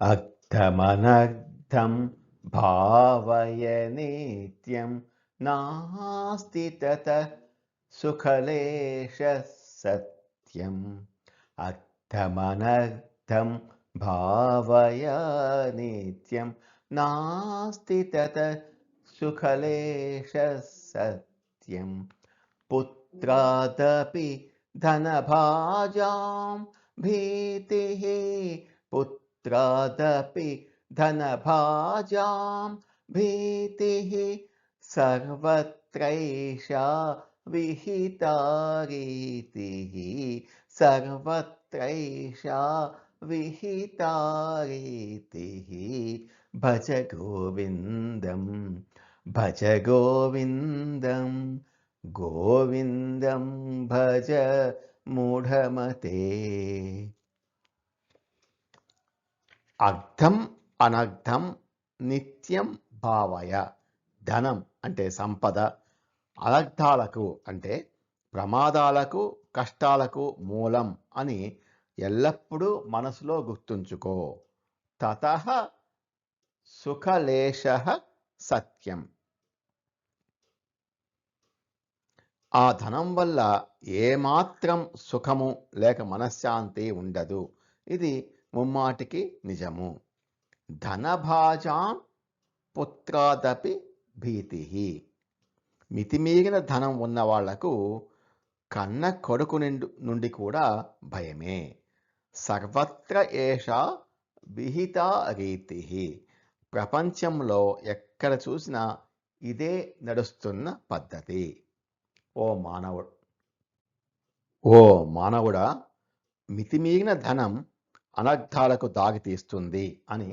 అర్థమనర్థం భావయ నిత్యం నాస్తి తత సుఖలేశ సత్యం. అర్థమనర్థం భావయ నిత్యం నాస్తి తత సుఖలేశ సత్యం. పుత్రాదపి ధనభాజాం భీతిః పుత్రాదపి ధనభాజాం భీతిః సర్వత్రైషా విహితా రీతిః సర్వత్రైషా విహితా రీతిః. భజ గోవిందం భజ గోవిందం గోవిందం భజ మూఢమతే. అర్థం అనర్థం నిత్యం భావయ. ధనం అంటే సంపద, అనర్థాలకు అంటే ప్రమాదాలకు కష్టాలకు మూలం అని ఎల్లప్పుడూ మనసులో గుర్తుంచుకో. తతః సుఖలేశః సత్యం. ఆ ధనం వల్ల ఏమాత్రం సుఖము లేక మనశ్శాంతి ఉండదు. ఇది ముమ్మాటికి నిజము. ధనభాజాం పుత్రాదపి భీతిః. మితిమీరిన ధనం ఉన్న వాళ్లకు కన్న కొడుకు నుండి కూడా భయమే. సర్వత్ర ఏషా విహితా రీతిః. ప్రపంచంలో ఎక్కడ చూసినా ఇదే నడుస్తున్న పద్ధతి. ఓ మానవుడా, మితిమీరిన ధనం అనర్థాలకు దారితీస్తుంది అని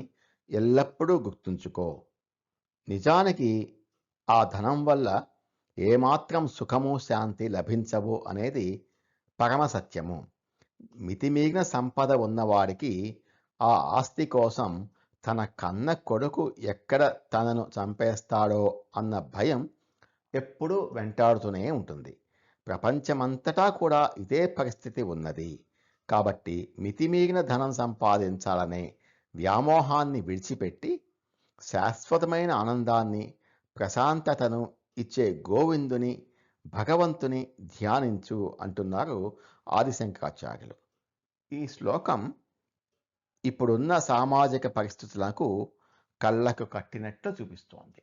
ఎల్లప్పుడూ గుర్తుంచుకో. నిజానికి ఆ ధనం వల్ల ఏమాత్రం సుఖము శాంతి లభించవు అనేది పరమ సత్యము. మితిమీరిన సంపద ఉన్నవాడికి ఆ ఆస్తి కోసం తన కన్న కొడుకు ఎక్కడ తనను చంపేస్తాడో అన్న భయం ఎప్పుడూ వెంటాడుతూనే ఉంటుంది. ప్రపంచమంతటా కూడా ఇదే పరిస్థితి ఉన్నది. కాబట్టి మితిమీరిన ధనం సంపాదించాలనే వ్యామోహాన్ని విడిచిపెట్టి శాశ్వతమైన ఆనందాన్ని, ప్రశాంతతను ఇచ్చే గోవిందుని, భగవంతుని ధ్యానించు అంటున్నారు ఆదిశంకరాచార్యులు. ఈ శ్లోకం ఇప్పుడున్న సామాజిక పరిస్థితులకు కళ్ళకు కట్టినట్లు చూపిస్తోంది.